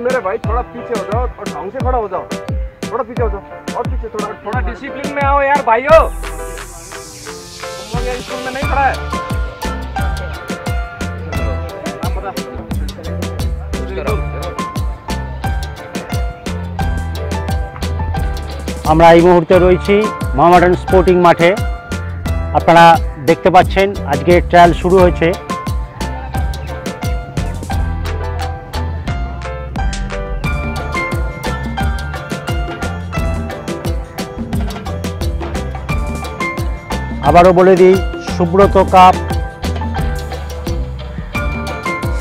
मेरे भाई थोड़ा पीछे हो जाओ और ढंग से खड़ा हो जाओ, थोड़ा पीछे हो जाओ और पीछे थोड़ा डिसिप्लिन में आओ यार भाइयों, तुम लोग स्कूल में नहीं खड़ा है। আমরা এই মুহূর্তে রয়েছি মোহামেডান স্পোর্টিং মাঠে। আপনারা দেখতে পাচ্ছেন আজকে ট্রায়াল শুরু হয়েছে। আবারও বলে দিই, সুব্রত কাপ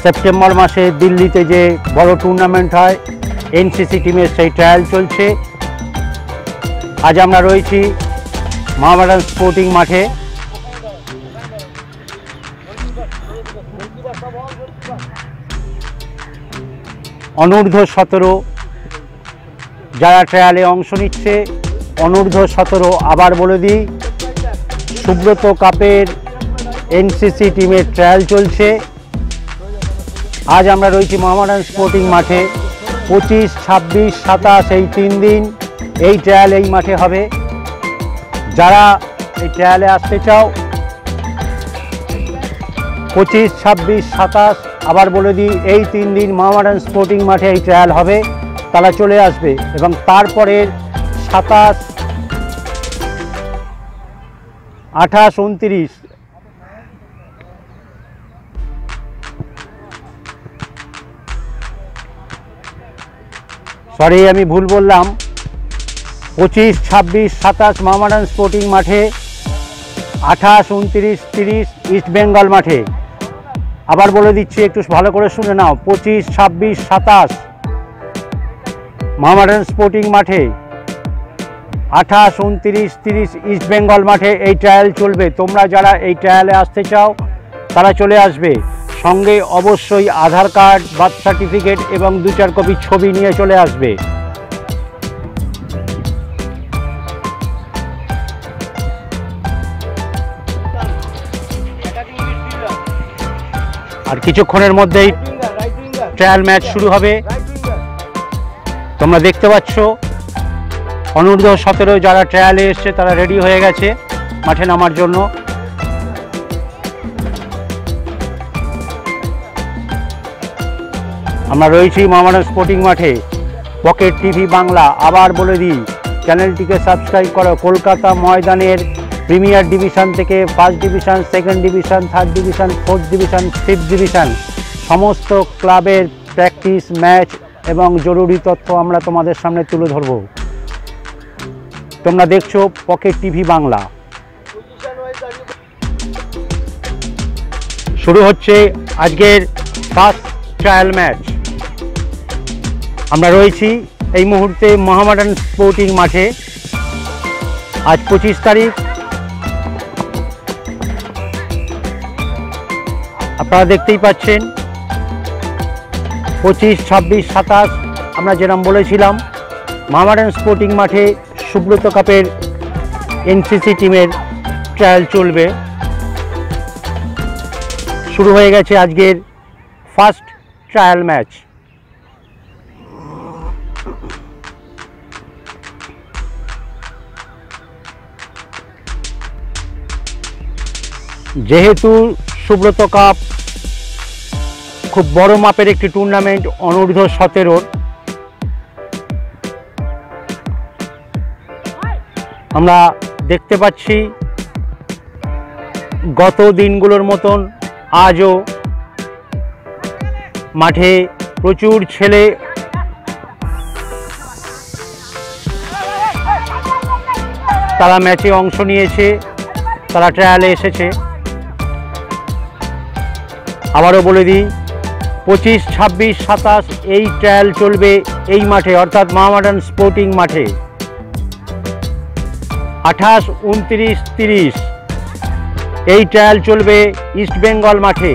সেপ্টেম্বর মাসে দিল্লিতে যে বড় টুর্নামেন্ট হয় এনসিসি টিমের সেই ট্রায়াল চলছে। আজ আমরা রয়েছি মোহামেডান স্পোর্টিং মাঠে। অনূর্ধ্ব 17 যারা ট্রায়ালে অংশ নিচ্ছে, অনূর্ধ্ব 17 আবার বলে দিই সুব্রত কাপের এনসিসি টিমের ট্রায়াল চলছে। আজ আমরা রয়েছি মোহামেডান স্পোর্টিং মাঠে। 25, 26, 27 এই 3 দিন এই ট্রায়াল এই মাঠে হবে। যারা এই ট্রায়ালে আসতে চাও 25, 26, 27 আবার বলে দিই এই 3 দিন মোহামেডান স্পোর্টিং মাঠে এই ট্রায়াল হবে, তারা চলে আসবে। এবং তারপরের 27, 28, 29 সরি আমি ভুল বললাম, 25, 26, 27 মোহামেডান স্পোর্টিং মাঠে, 28, 29, 30 ইস্ট বেঙ্গল মাঠে। আবার বলে দিচ্ছি, একটু ভালো করে শুনে নাও, 25, 26, 27 মোহামেডান স্পোর্টিং মাঠে, 28, 29, 30 ইস্ট বেঙ্গল মাঠে এই ট্রায়াল চলবে। তোমরা যারা এই ট্রায়ালে আসতে চাও তারা চলে আসবে। সঙ্গে অবশ্যই আধার কার্ড, বার্থ সার্টিফিকেট এবং 2-4 কপি ছবি নিয়ে চলে আসবে। আর কিছুক্ষণের মধ্যেই ট্রায়াল ম্যাচ শুরু হবে। তোমরা দেখতে পাচ্ছ অনূর্ধ্ব 17 যারা ট্রায়ালে এসছে তারা রেডি হয়ে গেছে মাঠে নামার জন্য। আমরা রয়েছি মোহামেডান স্পোর্টিং মাঠে। পকেট টিভি বাংলা, আবার বলে দিই চ্যানেলটিকে সাবস্ক্রাইব করো। কলকাতা ময়দানের প্রিমিয়ার ডিভিশন থেকে 1st division, 2nd division, 3rd division, 4th division, 5th division সমস্ত ক্লাবের প্র্যাকটিস, ম্যাচ এবং জরুরি তথ্য আমরা তোমাদের সামনে তুলে ধরব। তোমরা দেখছো পকেট টিভি বাংলা। শুরু হচ্ছে আজকের ফার্স্ট ট্রায়াল ম্যাচ। আমরা রয়েছি এই মুহূর্তে মোহামেডান স্পোর্টিং মাঠে। আজ 25 তারিখ। আপনারা দেখতেই পাচ্ছেন 25, 26, 27 আমরা যেরকম বলেছিলাম মোহামেডান স্পোর্টিং মাঠে সুব্রত কাপের এনসিসি টিমের ট্রায়াল চলবে। শুরু হয়ে গেছে আজকের ফার্স্ট ট্রায়াল ম্যাচ। যেহেতু সুব্রত কাপ খুব বড় মাপের একটি টুর্নামেন্ট, অনূর্ধ্ব 17, আমরা দেখতে পাচ্ছি গত দিনগুলোর মতন আজও মাঠে প্রচুর ছেলে তারা ম্যাচে অংশ নিয়েছে, তারা ট্রায়ালে এসেছে। আবারও বলে দিই 25, 26, 27 এই ট্রায়াল চলবে এই মাঠে, অর্থাৎ মোহামেডান স্পোর্টিং মাঠে। 28, 29, 30 এই ট্রায়াল চলবে ইস্ট বেঙ্গল মাঠে।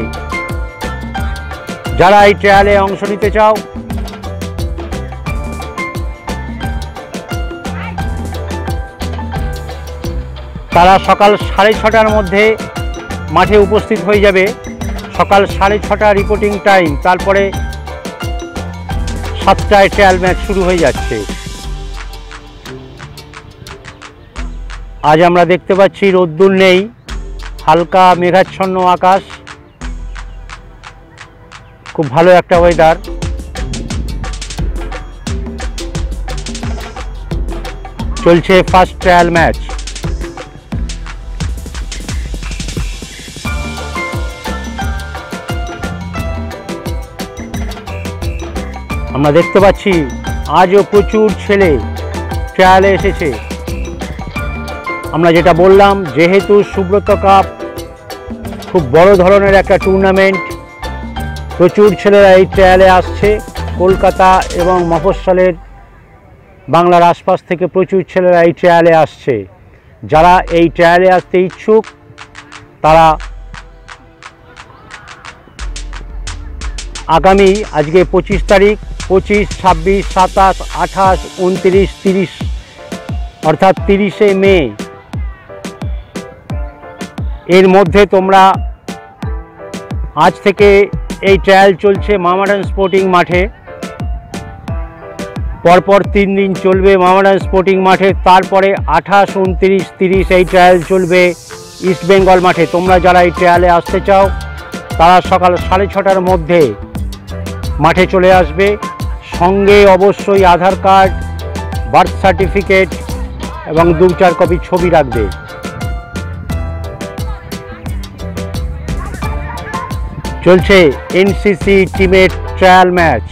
যারা এই ট্রায়ালে অংশ নিতে চাও তারা সকাল 6:30টার মধ্যে মাঠে উপস্থিত হয়ে যাবে। সকাল 6:30 রিপোর্টিং টাইম, তারপরে 7টায় ট্রায়াল ম্যাচ শুরু হয়ে যাচ্ছে। আজ আমরা দেখতে পাচ্ছি রোদ্দুর নেই, হালকা মেঘাচ্ছন্ন আকাশ, খুব ভালো একটা ওয়েদার। চলছে ফার্স্ট ট্রায়াল ম্যাচ। আমরা দেখতে পাচ্ছি আজও প্রচুর ছেলে ট্রায়ালে এসেছে। আমরা যেটা বললাম, যেহেতু সুব্রত কাপ খুব বড় ধরনের একটা টুর্নামেন্ট, প্রচুর ছেলেরা এই ট্রায়ালে আসছে। কলকাতা এবং মফস্বলের বাংলার আশপাশ থেকে প্রচুর ছেলেরা এই ট্রায়ালে আসছে। যারা এই ট্রায়ালে আসতে ইচ্ছুক তারা আগামী আজকে 25 তারিখ, 25, 26, 27, 28, 29, 30 অর্থাৎ 30শে মে এর মধ্যে তোমরা, আজ থেকে এই ট্রায়াল চলছে মামাডান স্পোর্টিং মাঠে, পরপর 3 দিন চলবে মামাডান স্পোর্টিং মাঠে, তারপরে 28, 29, 30 এই ট্রায়াল চলবে ইস্ট বেঙ্গল মাঠে। তোমরা যারা এই ট্রায়ালে আসতে চাও তারা সকাল 6:30টার মধ্যে মাঠে চলে আসবে। সঙ্গে অবশ্যই আধার কার্ড, বার্থ সার্টিফিকেট এবং 2-4 কপি ছবি রাখবে। চলছে এনসিসি টিমের ট্রায়াল ম্যাচ।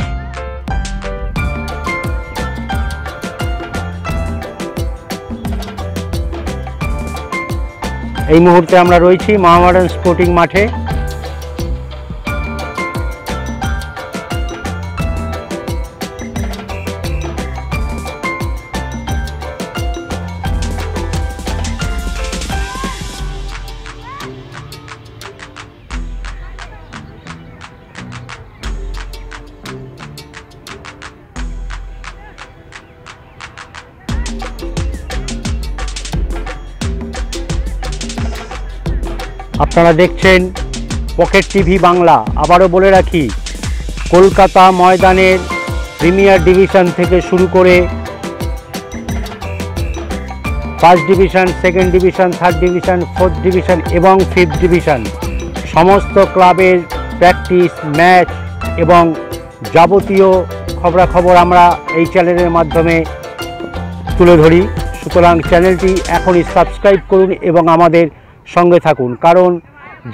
এই মুহূর্তে আমরা রয়েছি মামাডান স্পোর্টিং মাঠে। আপনারা দেখছেন পকেট টিভি বাংলা। আবারও বলে রাখি, কলকাতা ময়দানের প্রিমিয়ার ডিভিশন থেকে শুরু করে first division, second division, third division, fourth division এবং ফিফথ ডিভিশন সমস্ত ক্লাবের প্র্যাকটিস, ম্যাচ এবং যাবতীয় খবরাখবর আমরা এই চ্যানেলের মাধ্যমে তুলে ধরি। সুতরাং চ্যানেলটি এখনই সাবস্ক্রাইব করুন এবং আমাদের সঙ্গে থাকুন। কারণ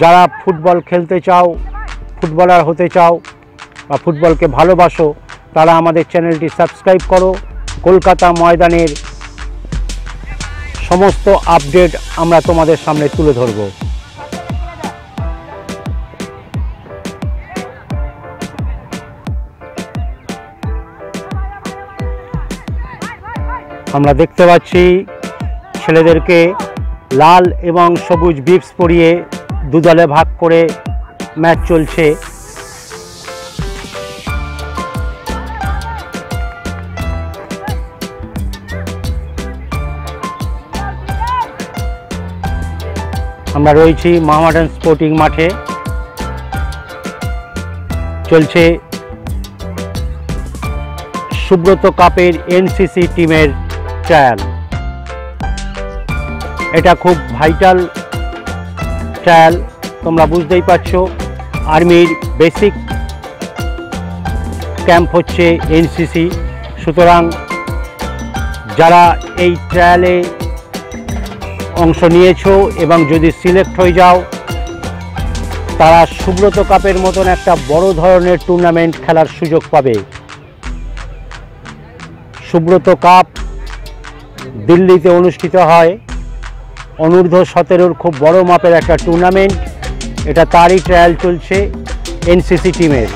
যারা ফুটবল খেলতে চাও, ফুটবলার হতে চাও বা ফুটবলকে ভালোবাসো, তারা আমাদের চ্যানেলটি সাবস্ক্রাইব করো। কলকাতা ময়দানের সমস্ত আপডেট আমরা তোমাদের সামনে তুলে ধরব। আমরা দেখতে পাচ্ছি ছেলেদেরকে লাল এবং সবুজ বিপস পরিয়ে দুদলে ভাগ করে ম্যাচ চলছে। আমরা রয়েছি মামাডান স্পোর্টিং মাঠে। চলছে সুব্রত কাপের এনসিসি টিমের ট্রায়াল। এটা খুব ভাইটাল ট্রায়াল, তোমরা বুঝতেই পারছো। আর্মির বেসিক ক্যাম্প হচ্ছে এনসিসি। সুতরাং যারা এই ট্রায়ালে অংশ নিয়েছো এবং যদি সিলেক্ট হয়ে যাও, তারা সুব্রত কাপের মতন একটা বড় ধরনের টুর্নামেন্ট খেলার সুযোগ পাবে। সুব্রত কাপ দিল্লিতে অনুষ্ঠিত হয়, অনূর্ধ্ব-17 খুব বড় মাপের একটা টুর্নামেন্ট। এটা তারই ট্রায়াল চলছে এনসিসি টিমের।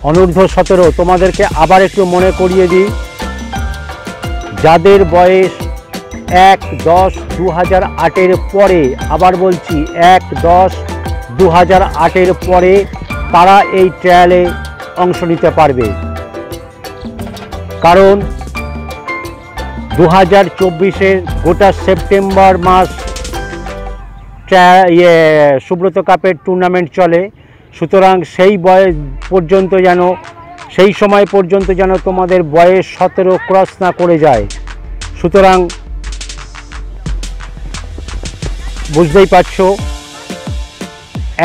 অনূর্ধ্ব-17 তোমাদেরকে আবার একটু মনে করিয়ে দিই, যাদের বয়স 1/10/2008 পরে, আবার বলছি 1/10/2008 পরে তারা এই ট্রায়ালে অংশ নিতে পারবে। কারণ 2024-এর গোটা সেপ্টেম্বর মাস সুব্রত কাপের টুর্নামেন্ট চলে। সুতরাং সেই বয়স পর্যন্ত যেন, সেই সময় পর্যন্ত যেন তোমাদের বয়স 17 ক্রস না করে যায়। সুতরাং বুঝতেই পারছো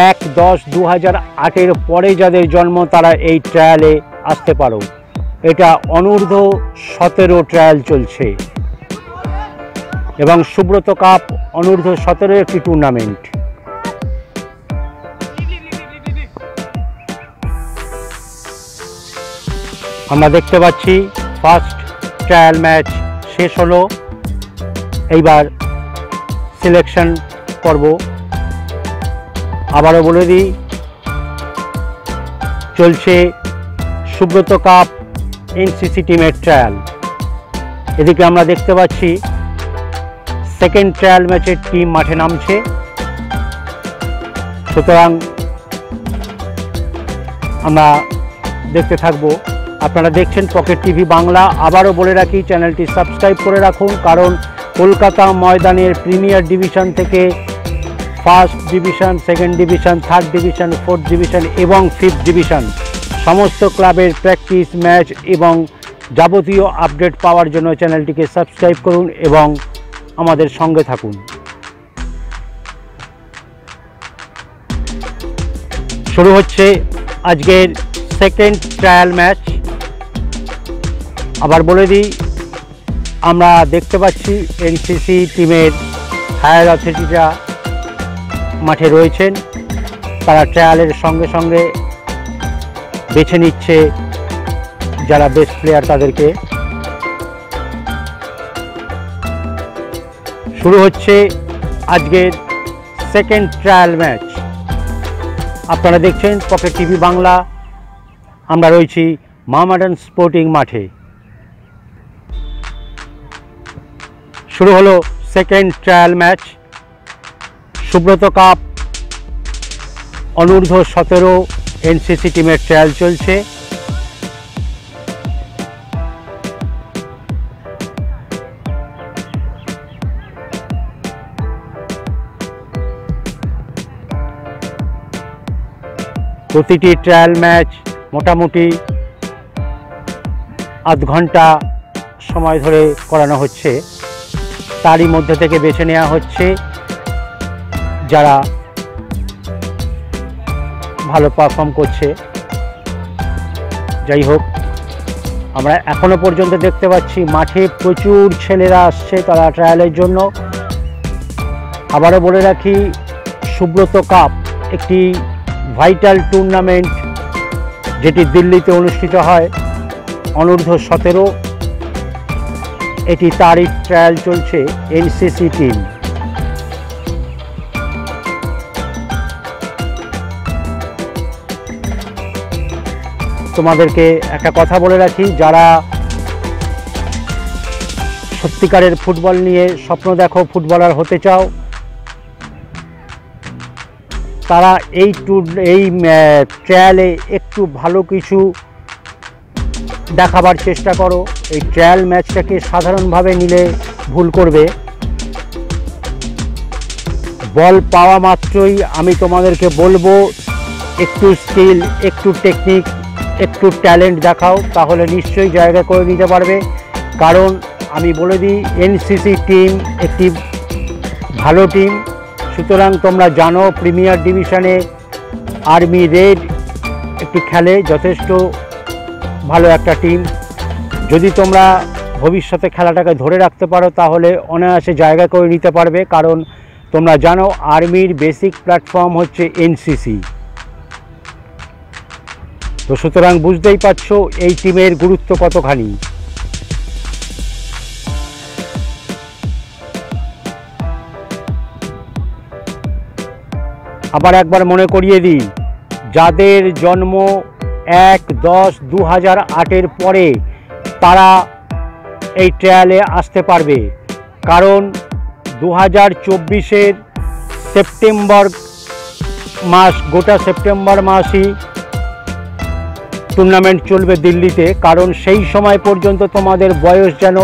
1/10/2008 পরে যাদের জন্ম তারা এই ট্রায়ালে আসতে পারো। এটা অনূর্ধ্ব-17 ট্রায়াল চলছে এবং সুব্রত কাপ অনূর্ধ্ব-17 একটি টুর্নামেন্ট। আমরা দেখতে পাচ্ছি ফার্স্ট ট্রায়াল ম্যাচ শেষ হলো, এইবার সিলেকশন পর্ব। আবারও বলে দিই, চলছে সুব্রত কাপ এনসিসি টিমের ট্রায়াল। এদিকে আমরা দেখতে পাচ্ছি সেকেন্ড ট্রায়াল ম্যাচের টিম মাঠে নামছে। সুতরাং আমরা দেখতে থাকবো। আপনারা দেখছেন পকেট টিভি বাংলা। আবারও বলে রাখি, চ্যানেলটি সাবস্ক্রাইব করে রাখুন, কারণ কলকাতা ময়দানের প্রিমিয়ার ডিভিশন থেকে first division, second division, third division, fourth division এবং ফিফথ ডিভিশন সমস্ত ক্লাবের প্র্যাকটিস ম্যাচ এবং যাবতীয় আপডেট পাওয়ার জন্য চ্যানেলটিকে সাবস্ক্রাইব করুন এবং আমাদের সঙ্গে থাকুন। শুরু হচ্ছে আজকের সেকেন্ড ট্রায়াল ম্যাচ। আবার বলে দিই, আমরা দেখতে পাচ্ছি এনসিসি টিমের হায়ার অথরিটিরা মাঠে রয়েছেন। তারা ট্রায়ালের সঙ্গে সঙ্গে বেছে নিচ্ছে যারা বেস্ট প্লেয়ার তাদেরকে। শুরু হচ্ছে আজকের সেকেন্ড ট্রায়াল ম্যাচ। আপনারা দেখছেন পকেট টিভি বাংলা। আমরা রয়েছি মোহামেডান স্পোর্টিং মাঠে। শুরু হলো second trial match. Subroto Cup অনূর্ধ্ব-17 এনসিসি টিমের ট্রায়াল চলছে। প্রতিটি ট্রায়াল ম্যাচ মোটামুটি আধ ঘন্টা সময় ধরে করানো হচ্ছে। তারই মধ্যে থেকে বেছে নেওয়া হচ্ছে যারা ভালো পারফর্ম করছে। যাই হোক, আমরা এখনো পর্যন্ত দেখতে পাচ্ছি মাঠে প্রচুর ছেলেরা আসছে তারা ট্রায়ালের জন্য। আবারও বলে রাখি, সুব্রত কাপ একটি ভাইটাল টুর্নামেন্ট যেটি দিল্লিতে অনুষ্ঠিত হয়, অনূর্ধ্ব-17। এটি তারই ট্রায়াল চলছে এনসিসি টিম। তোমাদেরকে একটা কথা বলে রাখি, যারা সত্যিকারের ফুটবল নিয়ে স্বপ্ন দেখো, ফুটবলার হতে চাও, তারা এই ট্রায়ালে একটু ভালো কিছু দেখাবার চেষ্টা করো। এই ট্রায়াল ম্যাচটাকে সাধারণভাবে নিলে ভুল করবে। বল পাওয়া মাত্রই আমি তোমাদেরকে বলবো একটু স্কিল, একটু টেকনিক, একটু ট্যালেন্ট দেখাও, তাহলে নিশ্চয়ই জায়গা করে নিতে পারবে। কারণ আমি বলে দিই, এনসিসি টিম একটি ভালো টিম। সুতরাং তোমরা জানো প্রিমিয়ার ডিভিশনে আর্মি রেড একটি খেলে, যথেষ্ট ভালো একটা টিম। যদি তোমরা ভবিষ্যতে খেলাটাকে ধরে রাখতে পারো তাহলে অনায়াসে জায়গা করে নিতে পারবে। কারণ তোমরা জানো আর্মির বেসিক প্ল্যাটফর্ম হচ্ছে এনসিসি। তো সুতরাং বুঝতেই পারছো এই টিমের গুরুত্ব কতখানি। আবার একবার মনে করিয়ে দিই, যাদের জন্ম 1/10/2008 পরে তারা এই ট্রায়ালে আসতে পারবে। কারণ 2024-এর সেপ্টেম্বর মাস, গোটা সেপ্টেম্বর মাসই টুর্নামেন্ট চলবে দিল্লিতে। কারণ সেই সময় পর্যন্ত তোমাদের বয়স যেন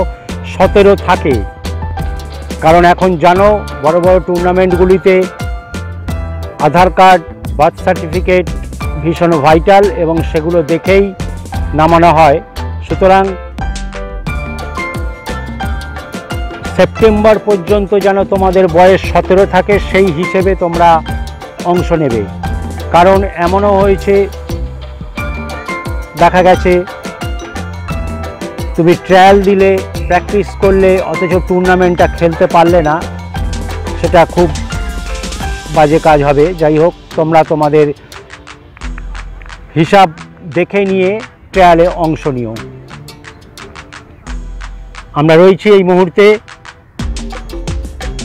17 থাকে। কারণ এখন জানো বড় বড় টুর্নামেন্টগুলিতে আধার কার্ড, বার্থ সার্টিফিকেট ভীষণ ভাইটাল এবং সেগুলো দেখেই নামানো হয়। সুতরাং সেপ্টেম্বর পর্যন্ত যেন তোমাদের বয়স 17 থাকে, সেই হিসেবে তোমরা অংশ নেবে। কারণ এমনও হয়েছে, দেখা গেছে তুমি ট্রায়াল দিলে, প্র্যাকটিস করলে, অথচ টুর্নামেন্টটা খেলতে পারলে না, সেটা খুব বাজে কাজ হবে। যাই হোক, তোমরা তোমাদের হিসাব দেখে নিয়ে ট্রায়ালে অংশ নিও। আমরা রয়েছি এই মুহূর্তে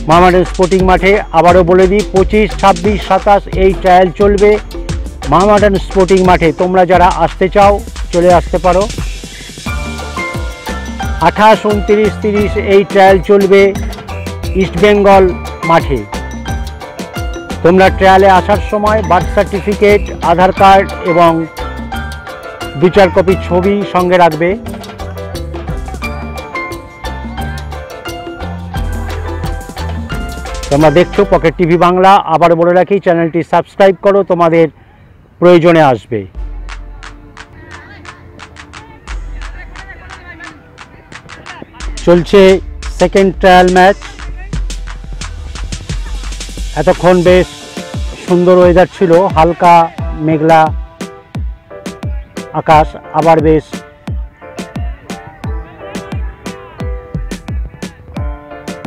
মোহামেডান স্পোর্টিং মাঠে। আবারও বলে দিই, 25, 26, 27 এই ট্রায়াল চলবে মোহামেডান স্পোর্টিং মাঠে। তোমরা যারা আসতে চাও চলে আসতে পারো। 28, 29, 30 এই ট্রায়াল চলবে ইস্টবেঙ্গল মাঠে। তোমরা ট্রায়ালে আসার সময় বার্থ সার্টিফিকেট, আধার কার্ড এবং 2-4 কপি ছবি সঙ্গে রাখবে। তোমরা দেখছো পকেট টিভি বাংলা। আবার বলে রাখি, চ্যানেলটি সাবস্ক্রাইব করো, তোমাদের প্রয়োজনে আসবে। চলছে সেকেন্ড ট্রায়াল ম্যাচ। এতক্ষণ বেশ সুন্দর ওয়েদার ছিল, হালকা মেঘলা আকাশ, আবার বেশ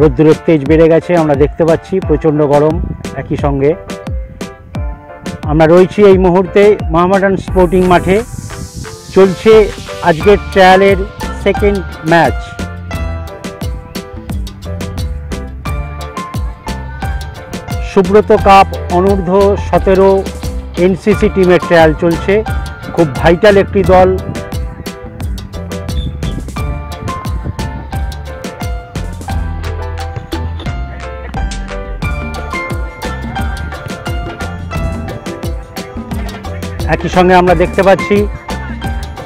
রোদ্দুরের তেজ বেড়ে গেছে। আমরা দেখতে পাচ্ছি প্রচণ্ড গরম। একই সঙ্গে আমরা রয়েছি এই মুহূর্তে মোহামেডান স্পোর্টিং মাঠে। চলছে আজকের ট্রায়ালের সেকেন্ড ম্যাচ। সুব্রত কাপ অনূর্ধ্ব 17 এনসিসি টিমের ট্রায়াল চলছে। খুব ভাইটাল একটি দল। একই সঙ্গে আমরা দেখতে পাচ্ছি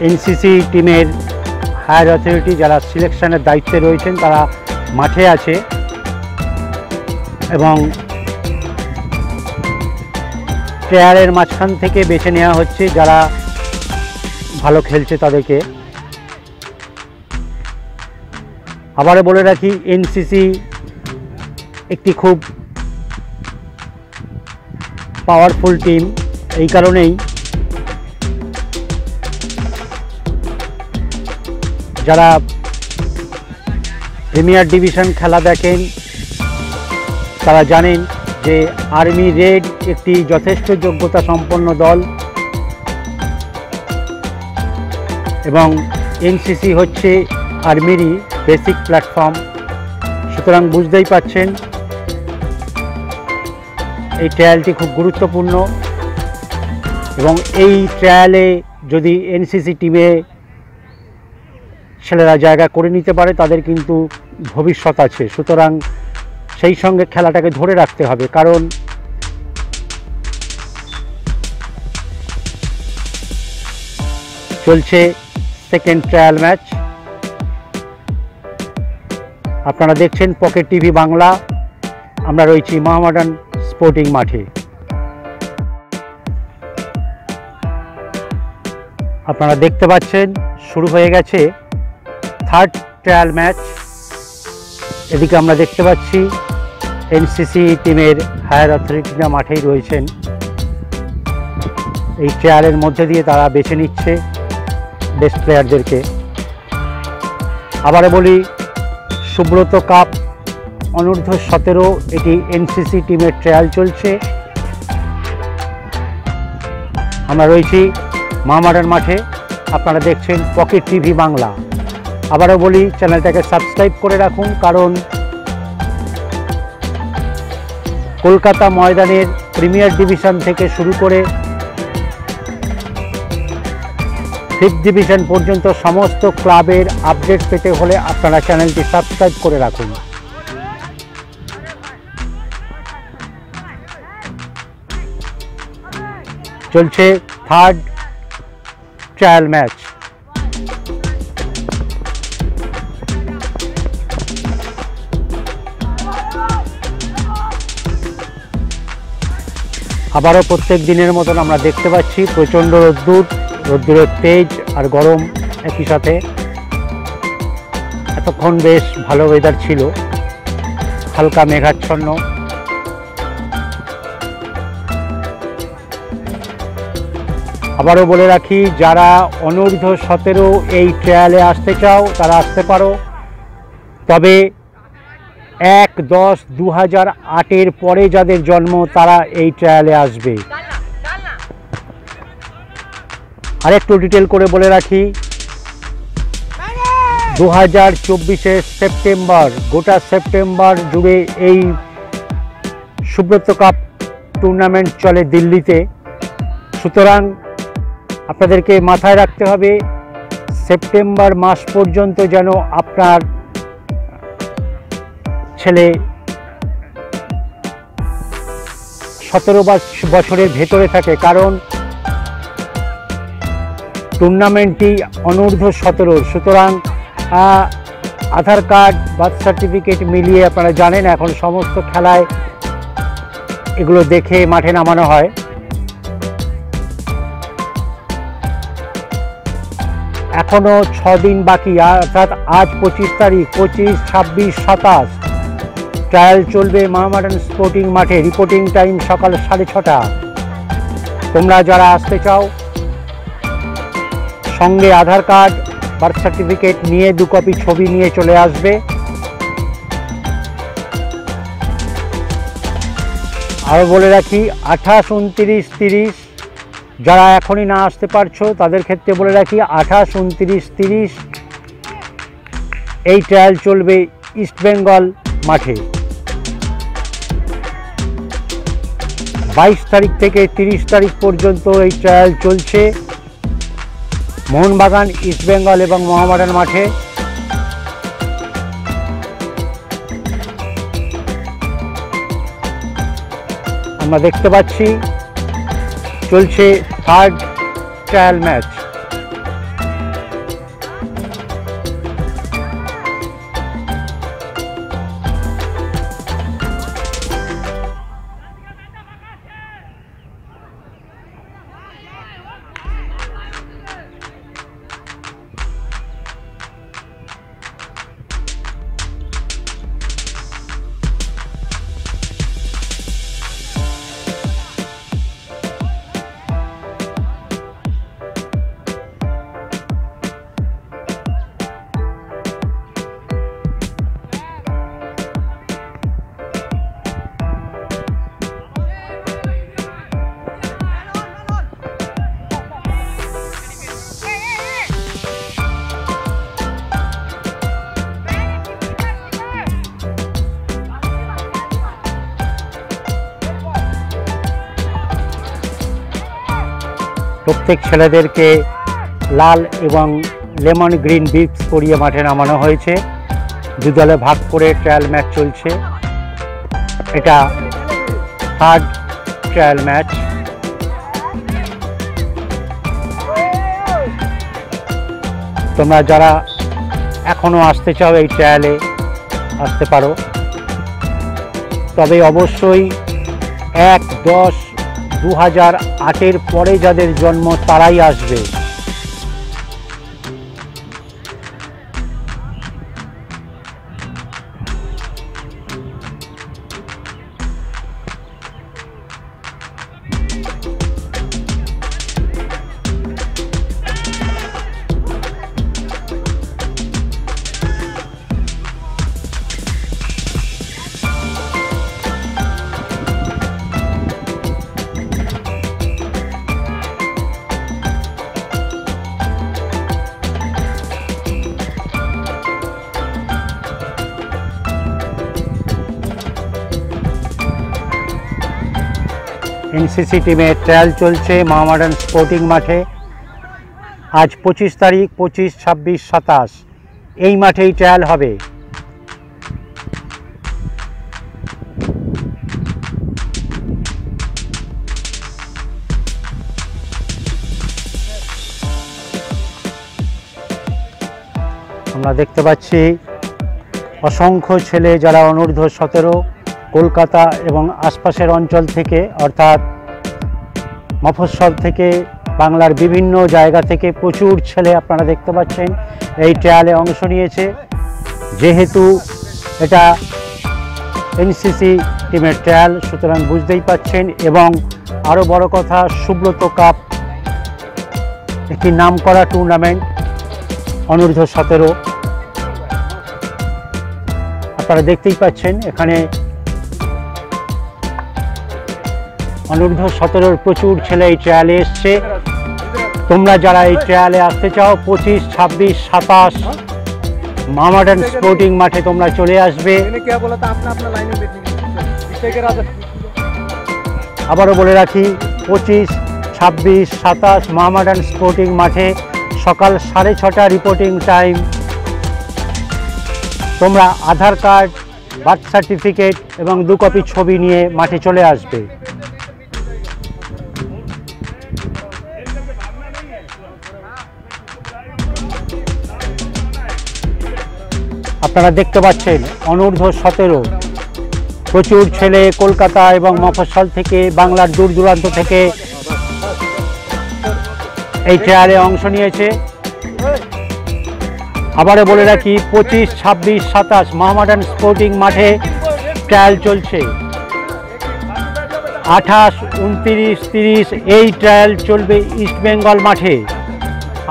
এনসিসি টিমের হায়ার অথরিটি যারা সিলেকশনের দায়িত্বে রয়েছেন তারা মাঠে আছে এবং ট্রায়ালের মাঝখান থেকে বেছে নেওয়া হচ্ছে যারা ভালো খেলছে তাদেরকে। আবারও বলে রাখি, এনসিসি একটি খুব পাওয়ারফুল টিম। এই কারণেই যারা প্রিমিয়ার ডিভিশন খেলা দেখেন তারা জানেন যে আর্মি রেড একটি যথেষ্ট যোগ্যতা সম্পন্ন দল এবং এনসিসি হচ্ছে আর্মিরই বেসিক প্ল্যাটফর্ম। সুতরাং বুঝতেই পাচ্ছেন এই ট্রায়ালটি খুব গুরুত্বপূর্ণ এবং এই ট্রায়ালে যদি এনসিসি টিমে ছেলেরা জায়গা করে নিতে পারে তাদের কিন্তু ভবিষ্যৎ আছে। সুতরাং সেই সঙ্গে খেলাটাকে ধরে রাখতে হবে। কারণ চলছে সেকেন্ড ট্রায়াল ম্যাচ। আপনারা দেখছেন পকেট টিভি বাংলা। আমরা রয়েছি মোহামেডান স্পোর্টিং মাঠে। আপনারা দেখতে পাচ্ছেন শুরু হয়ে গেছে থার্ড ট্রায়াল ম্যাচ। এদিকে আমরা দেখতে পাচ্ছি এনসিসি টিমের হায়ার অথরিটিরা মাঠেই রয়েছেন। এই ট্রায়ালের মধ্যে দিয়ে তারা বেছে নিচ্ছে বেস্ট প্লেয়ারদেরকে। আবারও বলি, সুব্রত কাপ অনূর্ধ্ব 17 এটি এনসিসি টিমের ট্রায়াল চলছে। আমরা রয়েছি মোহামেডান মাঠে। আপনারা দেখছেন পকেট টিভি বাংলা। আবারও বলি, চ্যানেলটাকে সাবস্ক্রাইব করে রাখুন, কারণ কলকাতা ময়দানের প্রিমিয়ার ডিভিশন থেকে শুরু করে 5th ডিভিশন পর্যন্ত সমস্ত ক্লাবের আপডেট পেতে হলে আপনারা চ্যানেলটি সাবস্ক্রাইব করে রাখুন। চলছে থার্ড ট্রায়াল ম্যাচ। আবারও প্রত্যেক দিনের মতন আমরা দেখতে পাচ্ছি প্রচণ্ড রোদ্দুরের তেজ আর গরম একই সাথে। এতক্ষণ বেশ ভালো ওয়েদার ছিল, হালকা মেঘাচ্ছন্ন। আবারও বলে রাখি, যারা অনূর্ধ্ব 17 এই ট্রায়ালে আসতে চাও তারা আসতে পারো, তবে 1/10/2008 পরে যাদের জন্ম তারা এই ট্রায়ালে আসবে। আরেকটু ডিটেল করে বলে রাখি, 2024 সেপ্টেম্বর, গোটা সেপ্টেম্বর জুড়ে এই সুব্রত কাপ টুর্নামেন্ট চলে দিল্লিতে। সুতরাং আপনাদেরকে মাথায় রাখতে হবে সেপ্টেম্বর মাস পর্যন্ত যেন আপনার ছেলে 17 বছরের ভেতরে থাকে, কারণ টুর্নামেন্টটি অনূর্ধ্ব 17। সুতরাং আধার কার্ড, বার্থ সার্টিফিকেট মিলিয়ে আপনারা জানেন এখন সমস্ত খেলায় এগুলো দেখে মাঠে নামানো হয়। এখনও 6 দিন বাকি, অর্থাৎ আজ 25 তারিখ, 25, 26, 27 ট্রায়াল চলবে মোহামেডান স্পোর্টিং মাঠে। রিপোর্টিং টাইম সকাল 6:30। তোমরা যারা আসতে চাও সঙ্গে আধার কার্ড, বার্থ সার্টিফিকেট নিয়ে 2 কপি ছবি নিয়ে চলে আসবে। আরও বলে রাখি 28, 29, 30 যারা এখনই না আসতে পারছো তাদের ক্ষেত্রে বলে রাখি 28, 29, 30 এই ট্রায়াল চলবে ইস্টবেঙ্গল মাঠে। 22 তারিখ থেকে 30 তারিখ পর্যন্ত এই ট্রায়াল চলছে মোহনবাগান, ইস্টবেঙ্গল এবং মোহামেডান মাঠে। আমরা দেখতে পাচ্ছি চলছে থার্ড ট্রায়াল ম্যাচ। প্রত্যেক ছেলেদেরকে লাল এবং লেমন গ্রিন বিপস পরিয়ে মাঠে নামানো হয়েছে। 2 দলে ভাগ করে ট্রায়াল ম্যাচ চলছে। এটা থার্ড ট্রায়াল ম্যাচ। তোমরা যারা এখনও আসতে চাও এই ট্রায়ালে আসতে পারো, তবে অবশ্যই 1/10/2008 পরে যাদের জন্ম তারাই আসবে। এনসিসি টিমের ট্রায়াল চলছে মোহামেডান স্পোর্টিং মাঠে। আজ 25 তারিখ, 25, 26, 27 এই মাঠেই ট্রায়াল হবে। আমরা দেখতে পাচ্ছি অসংখ্য ছেলে যারা অনূর্ধ্ব 17 কলকাতা এবং আশপাশের অঞ্চল থেকে অর্থাৎ মফস্বল থেকে বাংলার বিভিন্ন জায়গা থেকে প্রচুর ছেলে আপনারা দেখতে পাচ্ছেন এই ট্রায়ালে অংশ নিয়েছে। যেহেতু এটা এনসিসি টিমের ট্রায়াল সুতরাং বুঝতেই পাচ্ছেন, এবং আরও বড় কথা সুব্রত কাপ একটি নামকরা টুর্নামেন্ট অনূর্ধ্ব 17 আপনারা দেখতেই পাচ্ছেন এখানে অনূর্ধ্ব 17 প্রচুর ছেলে এই ট্রায়ালে এসছে। তোমরা যারা এই ট্রায়ালে আসতে চাও 25, 26, 27 মোহামেডান স্পোর্টিং মাঠে তোমরা চলে আসবে। আবারও বলে রাখি 25, 26, 27 মোহামেডান স্পোর্টিং মাঠে সকাল 6:30 রিপোর্টিং টাইম। তোমরা আধার কার্ড, বার্থ সার্টিফিকেট এবং 2 কপি ছবি নিয়ে মাঠে চলে আসবে। আপনারা দেখতে পাচ্ছেন অনূর্ধ্ব 17 প্রচুর ছেলে কলকাতা এবং মফস্বল থেকে বাংলার দূর দূরান্ত থেকে এই ট্রায়ালে অংশ নিয়েছে। আবারও বলে রাখি 25, 26, 27 মোহামেডান স্পোর্টিং মাঠে ট্রায়াল চলছে। 28, 29, 30 এই ট্রায়াল চলবে ইস্টবেঙ্গল মাঠে।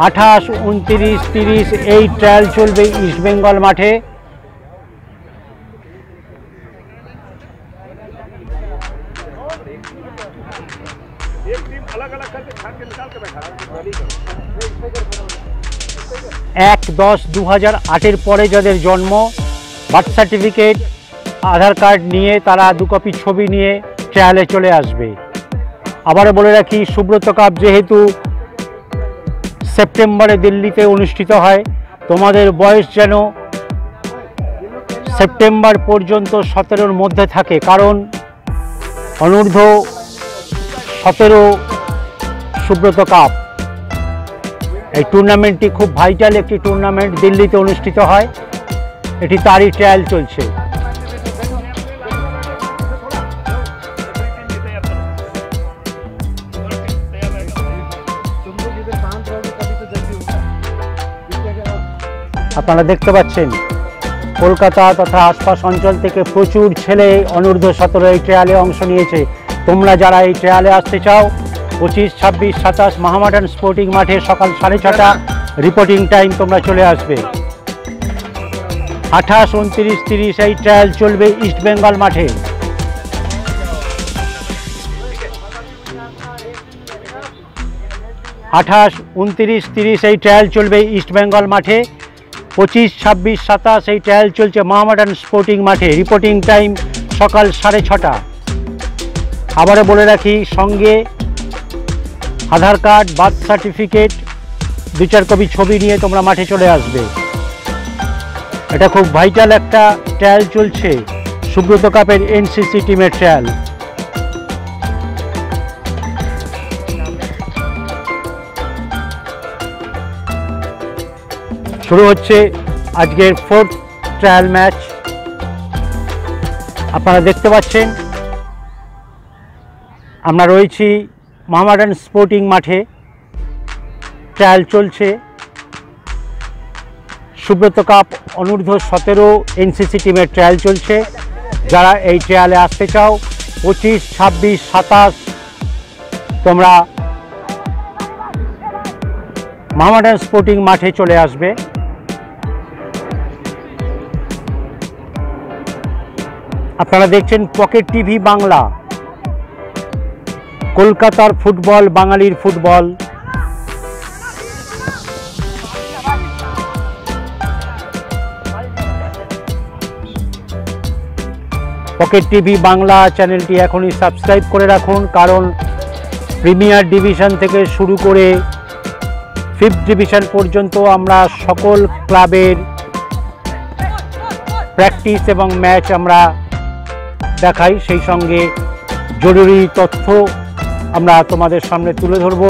28, 29, 30 এই ট্রায়াল চলবে ইস্টবেঙ্গল মাঠে। এক 10-2008 পরে যাদের জন্ম বার্থ সার্টিফিকেট, আধার কার্ড নিয়ে তারা 2 কপি ছবি নিয়ে ট্রায়ালে চলে আসবে। আবারও বলে রাখি সুব্রত কাপ যেহেতু সেপ্টেম্বরে দিল্লিতে অনুষ্ঠিত হয়, তোমাদের বয়স যেন সেপ্টেম্বর পর্যন্ত 17-র মধ্যে থাকে, কারণ অনূর্ধ্ব 17 সুব্রত কাপ এই টুর্নামেন্টটি খুব ভাইটাল একটি টুর্নামেন্ট, দিল্লিতে অনুষ্ঠিত হয়, এটি তারই ট্রায়াল চলছে। আপনারা দেখতে পাচ্ছেন কলকাতা তথা আশপাশ অঞ্চল থেকে প্রচুর ছেলে অনূর্ধ্ব 17 এই ট্রায়ালে অংশ নিয়েছে। তোমরা যারা এই ট্রায়ালে আসতে চাও 25, 26, 27 মোহামেডান স্পোর্টিং মাঠে সকাল 6:30 রিপোর্টিং টাইম তোমরা চলে আসবে। 28, 29, 30 এই ট্রায়াল চলবে ইস্টবেঙ্গল মাঠে। আঠাশ, 29, 30 এই ট্রায়াল চলবে ইস্টবেঙ্গল মাঠে। 25, 26, 27 এই ট্রায়াল চলছে মোহামেডান স্পোর্টিং মাঠে। রিপোর্টিং টাইম সকাল 6:30। আবারও বলে রাখি সঙ্গে আধার কার্ড, বার্থ সার্টিফিকেট, 2-4 কপি ছবি নিয়ে তোমরা মাঠে চলে আসবে। এটা খুব ভাইটাল একটা ট্রায়াল চলছে সুব্রত কাপের এনসিসি টিমের ট্রায়াল। শুরু হচ্ছে আজকের 4th ট্রায়াল ম্যাচ। আপনারা দেখতে পাচ্ছেন আমরা রয়েছি মোহামেডান স্পোর্টিং মাঠে, ট্রায়াল চলছে সুব্রত কাপ অনূর্ধ্ব 17 এনসিসি টিমের ট্রায়াল চলছে। যারা এই ট্রায়ালে আসতে চাও 25, 26, 27 তোমরা মোহামেডান স্পোর্টিং মাঠে চলে আসবে। আপনারা দেখছেন পকেট টিভি বাংলা, কলকাতার ফুটবল, বাঙালির ফুটবল। পকেট টিভি বাংলা চ্যানেলটি এখনই সাবস্ক্রাইব করে রাখুন, কারণ প্রিমিয়ার ডিভিশন থেকে শুরু করে 5th ডিভিশন পর্যন্ত আমরা সকল ক্লাবের প্র্যাকটিস এবং ম্যাচ আমরা দেখাই, সেই সঙ্গে জরুরি তথ্য আমরা তোমাদের সামনে তুলে ধরব।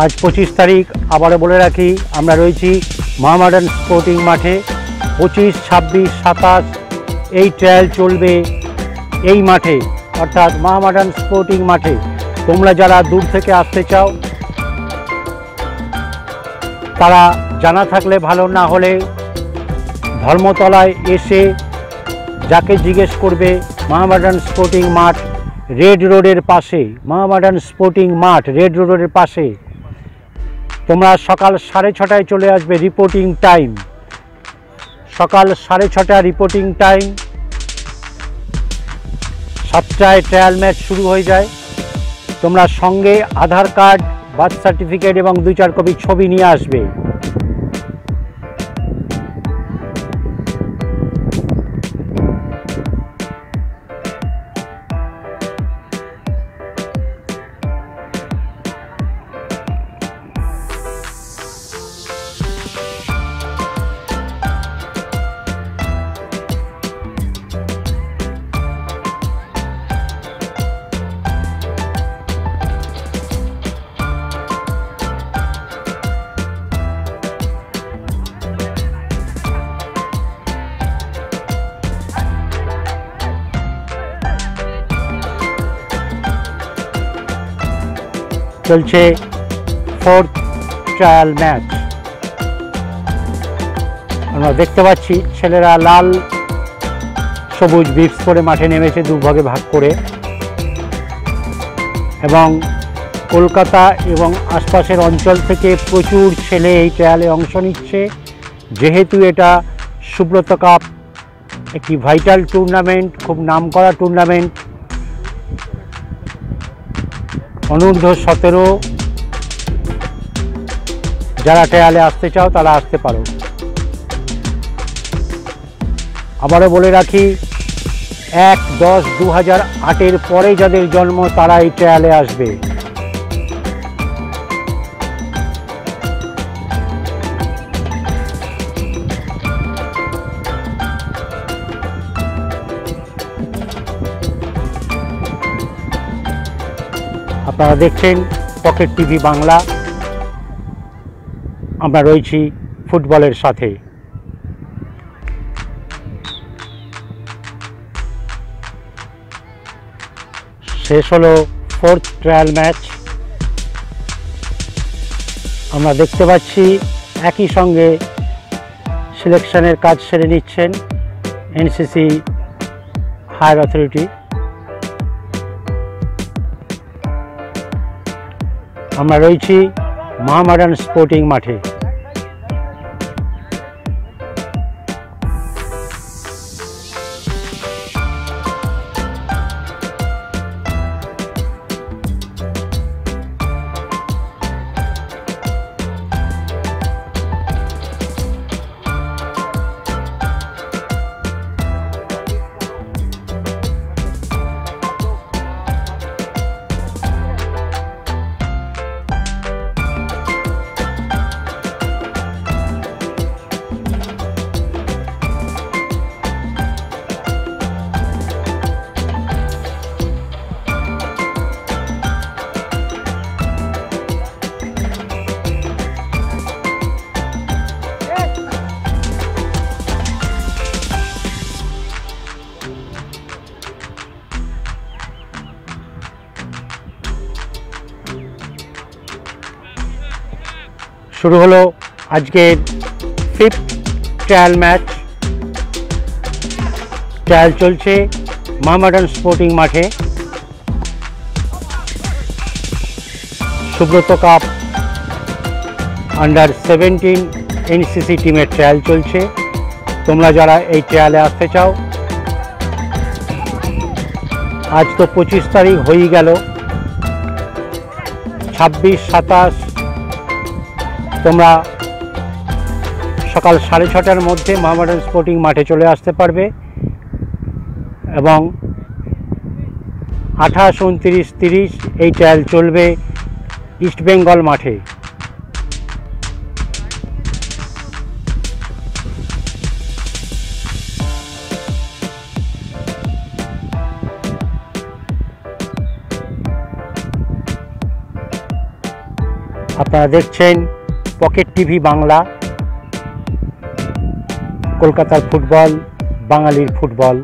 আজ 25 তারিখ। আবারও বলে রাখি, আমরা রয়েছি মহামেডান স্পোর্টিং মাঠে। 25, 26, 27 এই ট্রায়াল চলবে এই মাঠে, অর্থাৎ মহামেডান স্পোর্টিং মাঠে। তোমরা যারা দূর থেকে আসতে চাও তারা জানা থাকলে ভালো, না হলে ধর্মতলায় এসে যাকে জিজ্ঞেস করবে মহামেডান স্পোর্টিং মাঠ রেড রোডের পাশে, মহামেডান স্পোর্টিং মাঠ রেড রোডের পাশে। তোমরা সকাল 6:30টায় চলে আসবে, রিপোর্টিং টাইম সকাল 6:30 রিপোর্টিং টাইম। 7টায় ট্রায়াল ম্যাচ শুরু হয়ে যায়। তোমরা সঙ্গে আধার কার্ড, বার্থ সার্টিফিকেট এবং 2-4 কপি ছবি নিয়ে আসবে। চলছে 4th ট্রায়াল ম্যাচ। আমরা দেখতে পাচ্ছি ছেলেরা লাল সবুজ বিপস পরে মাঠে নেমেছে, দুভাগে ভাগ করে, এবং কলকাতা এবং আশপাশের অঞ্চল থেকে প্রচুর ছেলে এই ট্রায়ালে অংশ নিচ্ছে। যেহেতু এটা সুব্রত কাপ, একটি ভাইটাল টুর্নামেন্ট, খুব নামকরা টুর্নামেন্ট। অনূর্ধ্ব 17 যারা ট্রায়ালে আসতে চাও তারা আসতে পারো। আবারও বলে রাখি, 1-10-2008 পরে যাদের জন্ম তারা এই ট্রায়ালে আসবে। আপনারা দেখছেন পকেট টিভি বাংলা। আমরা রয়েছি ফুটবলের সাথে। শেষ হলো 4th ট্রায়াল ম্যাচ। আমরা দেখতে পাচ্ছি একই সঙ্গে সিলেকশনের কাজ সেরে নিচ্ছেন এনসিসি হায়ার অথরিটি। আমরা রয়েছি মহামেডান স্পোর্টিং মাঠে। শুরু হলো আজকের 5th ট্রায়াল ম্যাচ। ট্রায়াল চলছে মহামেডান স্পোর্টিং মাঠে। সুব্রত কাপ আন্ডার 17 এনসিসি টিমের ট্রায়াল চলছে। তোমরা যারা এই ট্রায়ালে আসতে চাও, আজ তো 25 তারিখ হয়ে গেল, 26, 27 তোমরা সকাল 6:30টার মধ্যে মহামেডান স্পোর্টিং মাঠে চলে আসতে পারবে, এবং 28, 29, 30 এই ট্রায়াল চলবে ইস্টবেঙ্গল মাঠে। আপনারা আপনারা দেখছেন পকেট টিভি বাংলা, কলকাতার ফুটবল, বাঙালির ফুটবল।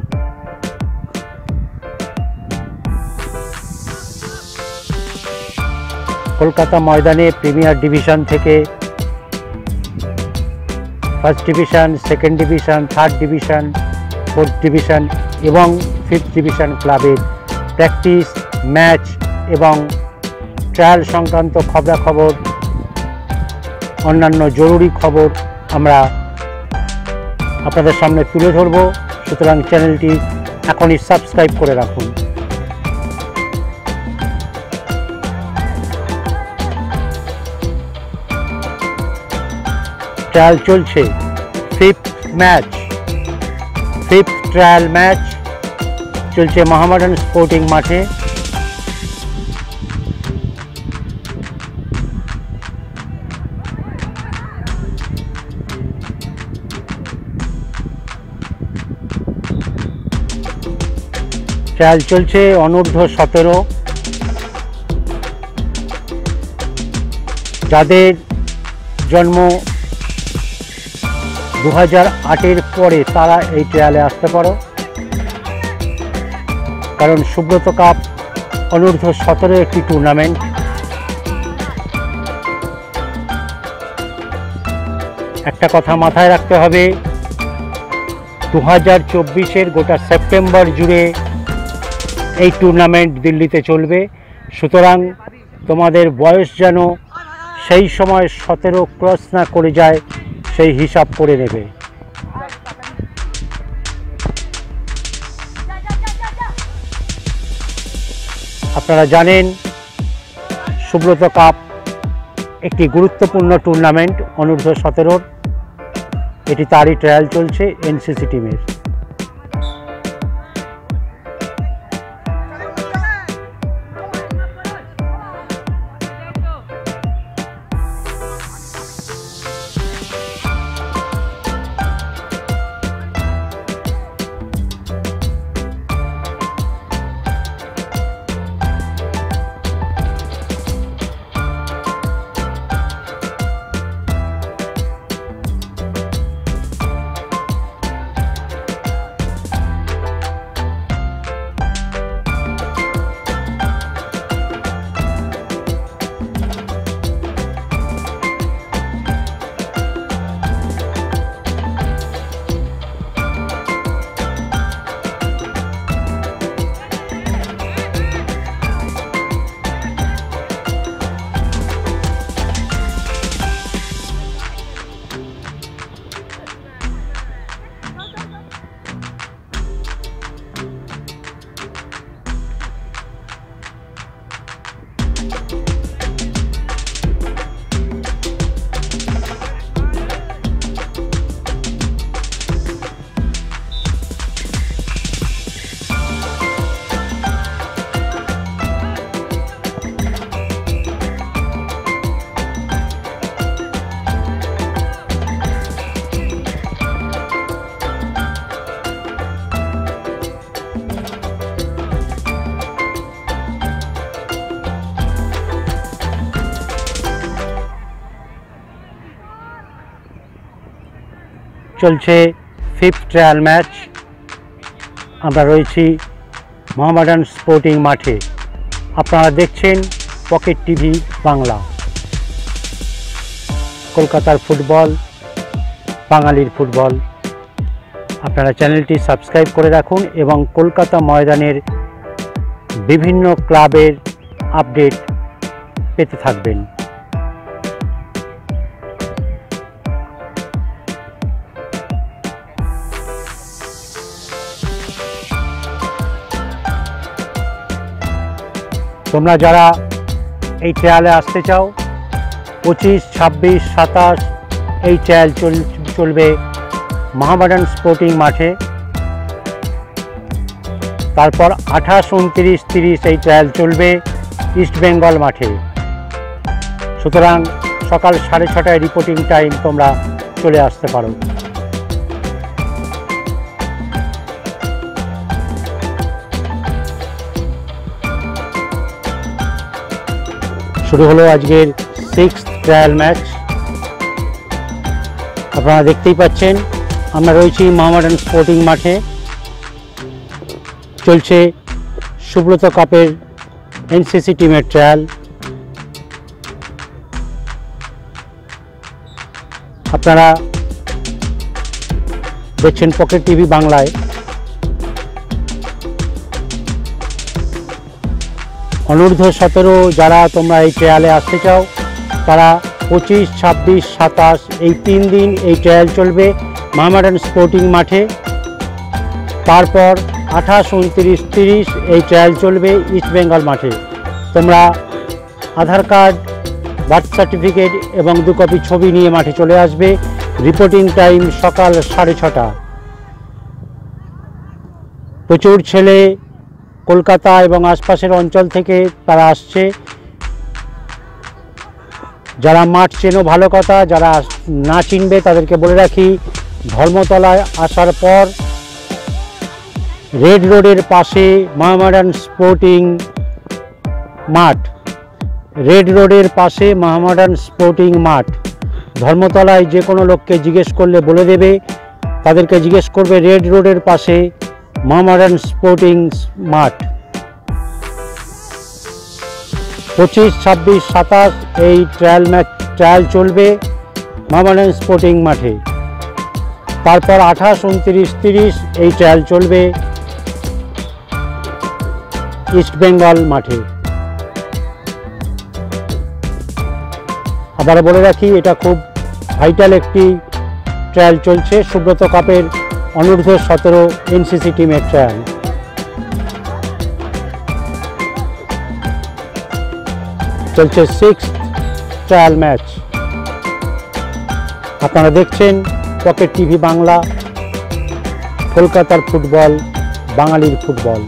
কলকাতা ময়দানে প্রিমিয়ার ডিভিশন থেকে first division, second division, third division, fourth division এবং ফিফথ ডিভিশন ক্লাবের প্র্যাকটিস, ম্যাচ এবং ট্রায়াল সংক্রান্ত খবরাখবর, অন্যান্য জরুরি খবর আমরা আপনাদের সামনে তুলে ধরব। সুতরাং চ্যানেলটি এখনই সাবস্ক্রাইব করে রাখুন। ট্রায়াল চলছে, ফিফথ ট্রায়াল ম্যাচ চলছে মোহামেডান স্পোর্টিং মাঠে। ট্রায়াল চলছে অনূর্ধ্ব 17, যাদের জন্ম 2008-এর পরে তারা এই ট্রায়ালে আসতে পারো, কারণ সুব্রত কাপ অনূর্ধ্ব 17 একটি টুর্নামেন্ট। একটা কথা মাথায় রাখতে হবে, 2024-এর গোটা সেপ্টেম্বর জুড়ে এই টুর্নামেন্ট দিল্লিতে চলবে। সুতরাং তোমাদের বয়স যেন সেই সময় 17 ক্রস না করে যায়, সেই হিসাব করে নেবে। আপনারা জানেন সুব্রত কাপ একটি গুরুত্বপূর্ণ টুর্নামেন্ট অনূর্ধ্ব 17-র। এটি তারই ট্রায়াল চলছে এনসিসি টিমের। চলছে ফিফথ ট্রায়াল ম্যাচ। আমরা রয়েছি মোহামেডান স্পোর্টিং মাঠে। আপনারা দেখছেন পকেট টিভি বাংলা, কলকাতার ফুটবল, বাঙালির ফুটবল। আপনারা চ্যানেলটি সাবস্ক্রাইব করে রাখুন এবং কলকাতা ময়দানের বিভিন্ন ক্লাবের আপডেট পেতে থাকবেন। তোমরা যারা এই ট্রায়ালে আসতে চাও, 25, 26, 27 এই ট্রায়াল চলবে মোহামেডান স্পোর্টিং মাঠে। তারপর 28, 29, 30 এই ট্রায়াল চলবে ইস্ট বেঙ্গল মাঠে। সুতরাং সকাল 6:30 রিপোর্টিং টাইম, তোমরা চলে আসতে পারো। শুরু হলো আজকের 6th ট্রায়াল ম্যাচ। আপনারা দেখতেই পাচ্ছেন আমরা রয়েছি মোহামেডান স্পোর্টিং মাঠে। চলছে সুব্রত কাপের এনসিসি টিমের ট্রায়াল। আপনারা দেখছেন পকেট টিভি বাংলায়। অনূর্ধ্ব 17 যারা তোমরা এই ট্রায়ালে আসতে চাও তারা 25, 26, 27 এই 3 দিন এই ট্রায়াল চলবে মোহামেডান স্পোর্টিং মাঠে। তারপর 28, 29, 30 এই ট্রায়াল চলবে ইস্ট বেঙ্গল মাঠে। তোমরা আধার কার্ড, বার্থ সার্টিফিকেট এবং 2 কপি ছবি নিয়ে মাঠে চলে আসবে। রিপোর্টিং টাইম সকাল 6:30। প্রচুর ছেলে কলকাতা এবং আশপাশের অঞ্চল থেকে তারা আসছে। যারা মাঠ চেনো ভালো কথা, যারা না চিনবে তাদেরকে বলে রাখি, ধর্মতলায় আসার পর রেড রোডের পাশে মোহামেডান স্পোর্টিং মাঠ। রেড রোডের পাশে মোহামেডান স্পোর্টিং মাঠ। ধর্মতলায় যে কোনো লোককে জিজ্ঞেস করলে বলে দেবে। তাদেরকে জিজ্ঞেস করবে রেড রোডের পাশে মোহামেডান স্পোর্টিং মাঠ। 25, 26, 27 এই ট্রায়াল চলবে মোহামেডান স্পোর্টিং মাঠে। তারপর 28, 29, 30 এই ট্রায়াল চলবে ইস্ট বেঙ্গল মাঠে। আবার বলে রাখি, এটা খুব ভাইটাল একটি ট্রায়াল চলছে সুব্রত কাপের অনূর্ধ্ব 17 এনসিসি টিমের ট্রায়াল। চলছে 6th ট্রায়াল ম্যাচ। আপনারা দেখছেন পকেট টিভি বাংলা। কলকাতার ফুটবল, বাঙালির ফুটবল।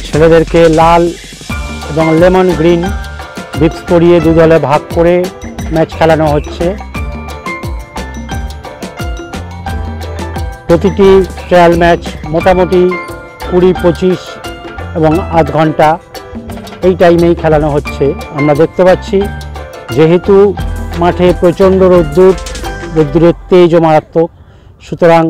ছেলেদেরকে লাল এবং লেমন গ্রিন বিপস পরিয়ে 2 দলে ভাগ করে ম্যাচ খেলানো হচ্ছে। প্রতিটি ট্রায়াল ম্যাচ মোটামুটি 20-25 এবং আধ ঘন্টা এই টাইমেই খেলানো হচ্ছে। আমরা দেখতে পাচ্ছি যেহেতু মাঠে প্রচণ্ড রোদ্দুরের তেজও মারাত্মক, সুতরাং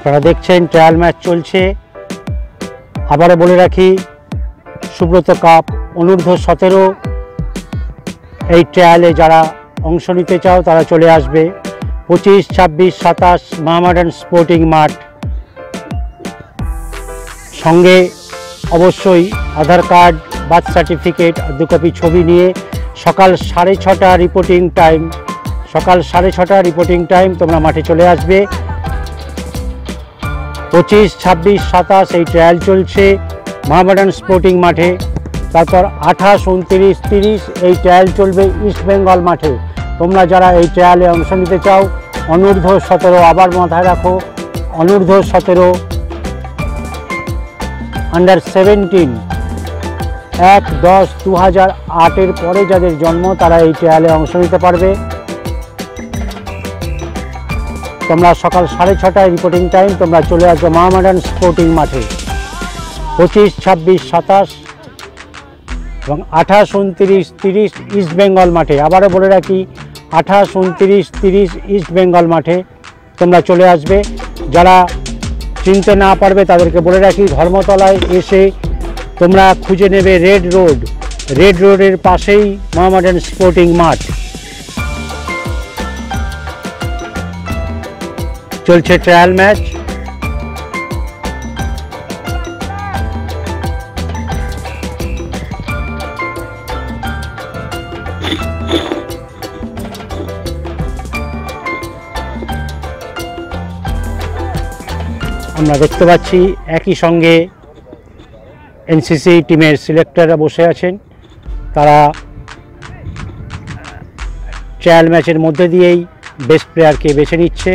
আপনারা দেখছেন ট্রায়াল ম্যাচ চলছে। আবারও বলে রাখি, সুব্রত কাপ অনূর্ধ্ব 17 এই ট্রায়ালে যারা অংশ নিতে চাও তারা চলে আসবে 25, 26, 27 মোহামেডান স্পোর্টিং মাঠ। সঙ্গে অবশ্যই আধার কার্ড, বার্থ সার্টিফিকেট, 2 কপি ছবি নিয়ে সকাল 6:30 রিপোর্টিং টাইম। সকাল 6:30 রিপোর্টিং টাইম তোমরা মাঠে চলে আসবে। 25, 26, 27 এই ট্রায়াল চলছে মোহামেডান স্পোর্টিং মাঠে। তারপর 28, 29, 30 এই ট্রায়াল চলবে ইস্ট বেঙ্গল মাঠে। তোমরা যারা এই ট্রায়ালে অংশ নিতে চাও, অনূর্ধ্ব 17, আবার মাথায় রাখো, অনূর্ধ্ব 17 আন্ডার 17 1-10-2008 পরে যাদের জন্ম তারা এই ট্রায়ালে অংশ নিতে পারবে। তোমরা সকাল 6:30 রিপোর্টিং টাইম তোমরা চলে আসবে মোহামেডান স্পোর্টিং মাঠে। 25, 26, 27 এবং 28, 29, 30 ইস্ট বেঙ্গল মাঠে। আবারও বলে রাখি, 28, 29, 30 ইস্ট বেঙ্গল মাঠে তোমরা চলে আসবে। যারা চিনতে না পারবে তাদেরকে বলে রাখি, ধর্মতলায় এসে তোমরা খুঁজে নেবে রেড রোড। রেড রোডের পাশেই মোহামেডান স্পোর্টিং মাঠ। চলছে ট্রায়াল ম্যাচ। আমরা দেখতে পাচ্ছি একই সঙ্গে এনসিসি টিমের সিলেক্টররা বসে আছেন। তারা ট্রায়াল ম্যাচের মধ্যে দিয়েই বেস্ট প্লেয়ারকে বেছে নিচ্ছে।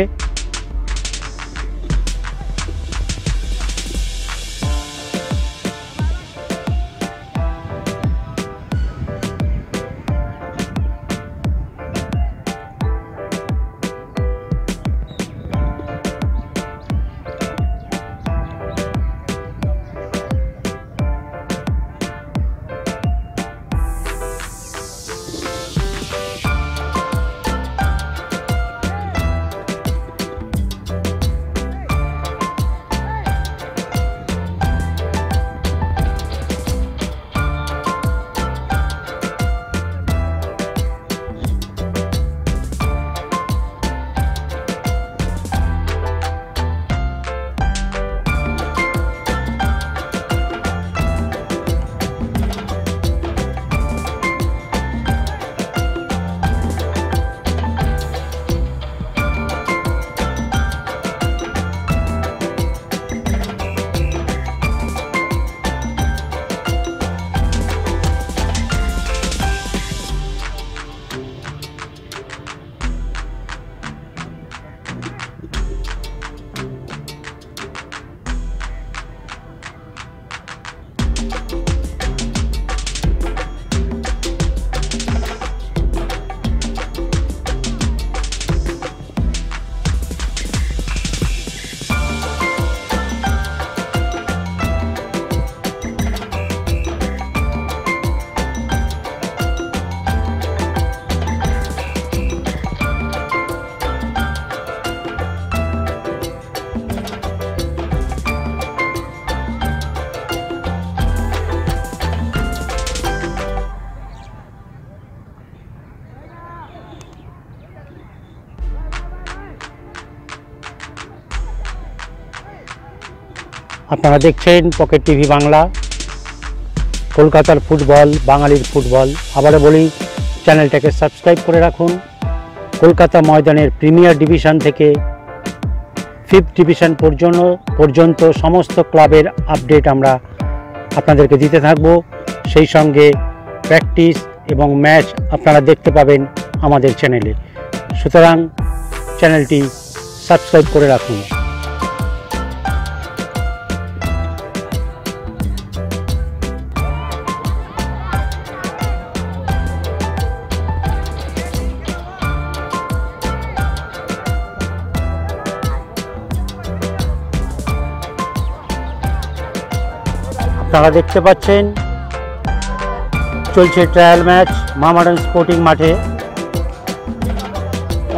আপনারা দেখছেন পকেট টিভি বাংলা, কলকাতার ফুটবল, বাঙালির ফুটবল। আবারও বলি, চ্যানেলটাকে সাবস্ক্রাইব করে রাখুন। কলকাতা ময়দানের প্রিমিয়ার ডিভিশন থেকে 5th ডিভিশন পর্যন্ত সমস্ত ক্লাবের আপডেট আমরা আপনাদেরকে দিতে থাকব। সেই সঙ্গে প্র্যাকটিস এবং ম্যাচ আপনারা দেখতে পাবেন আমাদের চ্যানেলে। সুতরাং চ্যানেলটি সাবস্ক্রাইব করে রাখুন। আপনারা দেখতে পাচ্ছেন চলছে ট্রায়াল ম্যাচ মোহামেডান স্পোর্টিং মাঠে।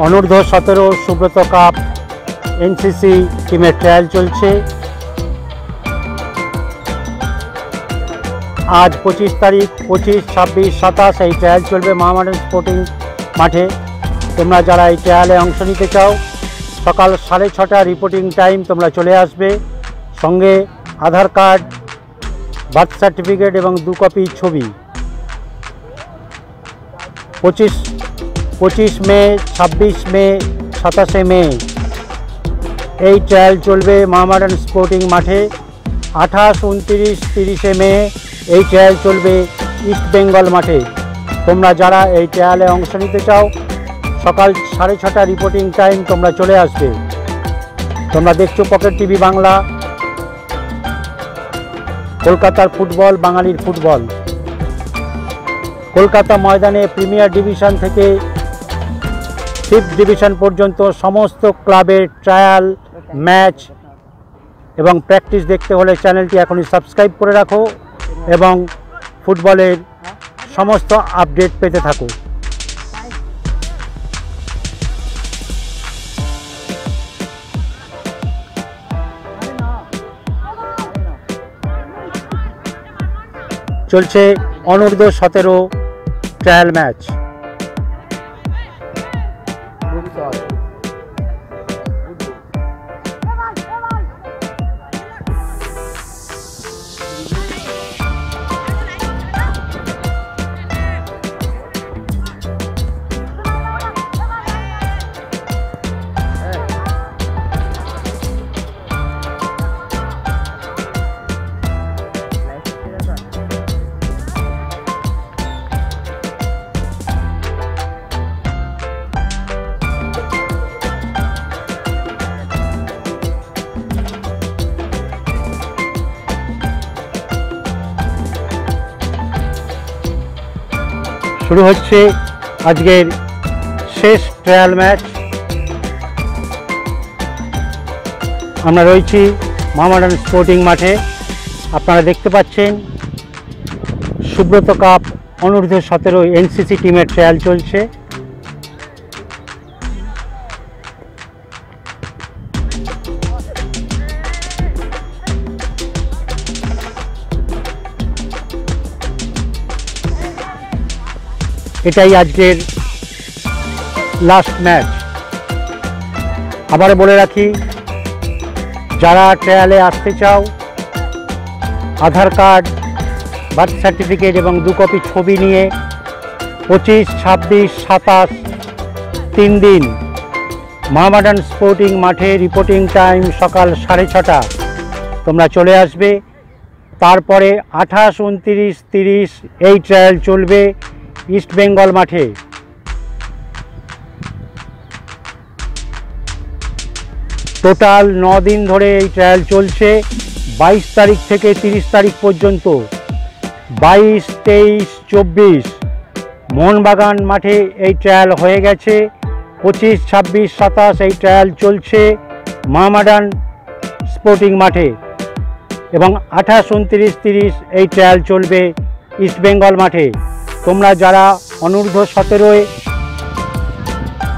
অনূর্ধ্ব 17 সুব্রত কাপ এনসিসি টিমের ট্রায়াল চলছে। আজ 25 তারিখ, 25, 26, 27 এই ট্রায়াল চলবে মোহামেডান স্পোর্টিং মাঠে। তোমরা যারা এই ট্রায়ালে অংশ নিতে চাও, সকাল 6:30 রিপোর্টিং টাইম তোমরা চলে আসবে। সঙ্গে আধার কার্ড, বার্থ সার্টিফিকেট এবং 2 কপি ছবি। 25 মে, 26 মে, 27 মে এই ট্রায়াল চলবে মোহামেডান স্পোর্টিং মাঠে। 28, 29, 30 মে এই ট্রায়াল চলবে ইস্ট বেঙ্গল মাঠে। তোমরা যারা এই ট্রায়ালে অংশ নিতে চাও, সকাল 6:30 রিপোর্টিং টাইম তোমরা চলে আসবে। তোমরা দেখছো পকেট টিভি বাংলা, কলকাতার ফুটবল, বাঙালির ফুটবল। কলকাতা ময়দানে প্রিমিয়ার ডিভিশন থেকে 5th ডিভিশন পর্যন্ত সমস্ত ক্লাবের ট্রায়াল, ম্যাচ এবং প্র্যাকটিস দেখতে হলে চ্যানেলটি এখনই সাবস্ক্রাইব করে রাখো এবং ফুটবলের সমস্ত আপডেট পেতে থাকো। চলছে অনূর্ধ্ব 17 ট্রায়াল ম্যাচ। শুরু হচ্ছে আজকের শেষ ট্রায়াল ম্যাচ। আমরা রয়েছি মোহামেডান স্পোর্টিং মাঠে। আপনারা দেখতে পাচ্ছেন সুব্রত কাপ অনূর্ধ্ব 17 এনসিসি টিমের ট্রায়াল চলছে। এটাই আজকের লাস্ট ম্যাচ। আবার বলে রাখি, যারা ট্রায়ালে আসতে চাও আধার কার্ড, বার্থ সার্টিফিকেট এবং 2 কপি ছবি নিয়ে 25, 26, 27 3 দিন মোহামেডান স্পোর্টিং মাঠে। রিপোর্টিং টাইম সকাল 6:30 তোমরা চলে আসবে। তারপরে 28, 29, 30 এই ট্রায়াল চলবে ইস্ট বেঙ্গল মাঠে। টোটাল 9 দিন ধরে এই ট্রায়াল চলছে। 22 তারিখ থেকে 30 তারিখ পর্যন্ত। 22, 23, 24 মোহনবাগান মাঠে এই ট্রায়াল হয়ে গেছে। 25, 26, 27 এই ট্রায়াল চলছে মোহামেডান স্পোর্টিং মাঠে এবং 28, 29, 30 এই ট্রায়াল চলবে ইস্ট বেঙ্গল মাঠে। তোমরা যারা অনূর্ধ্ব 17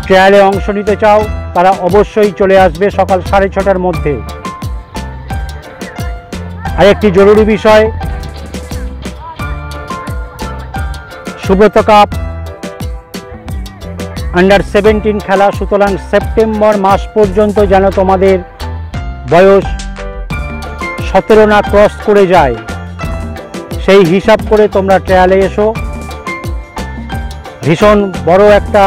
ট্রায়ালে অংশ নিতে চাও তারা অবশ্যই চলে আসবে সকাল 6:30টার মধ্যে। আরেকটি জরুরি বিষয়, সুব্রত কাপ আন্ডার 17 খেলা, সুতরাং সেপ্টেম্বর মাস পর্যন্ত যেন তোমাদের বয়স 17 না ক্রস করে যায়, সেই হিসাব করে তোমরা ট্রায়ালে এসো। ভীষণ বড় একটা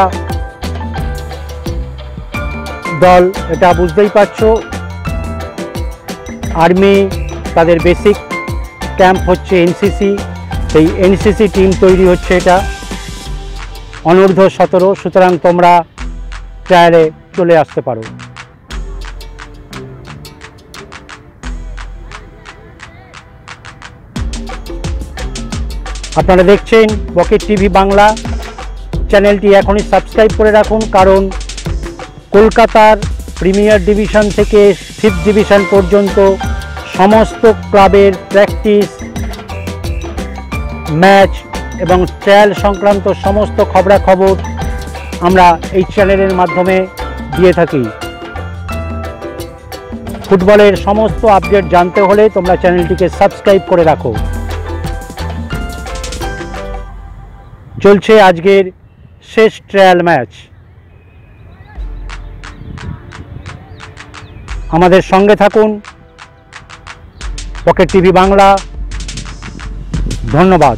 দল, এটা বুঝতেই পারছো। আর্মি তাদের বেসিক ক্যাম্প হচ্ছে এনসিসি, সেই এনসিসি টিম তৈরি হচ্ছে এটা অনূর্ধ্ব 17। সুতরাং তোমরা ট্রায়ালে চলে আসতে পারো। আপনারা দেখছেন পকেট টিভি বাংলা। চ্যানেলটি এখনই সাবস্ক্রাইব করে রাখুন, কারণ কলকাতার প্রিমিয়ার ডিভিশন থেকে 5th ডিভিশন পর্যন্ত সমস্ত ক্লাবের প্র্যাকটিস, ম্যাচ এবং ট্রায়াল সংক্রান্ত সমস্ত খবরাখবর আমরা এই চ্যানেলের মাধ্যমে দিয়ে থাকি। ফুটবলের সমস্ত আপডেট জানতে হলে তোমরা চ্যানেলটিকে সাবস্ক্রাইব করে রাখো। চলছে আজকের শেষ ট্রায়াল ম্যাচ। আমাদের সঙ্গে থাকুন, পকেট টিভি বাংলা। ধন্যবাদ।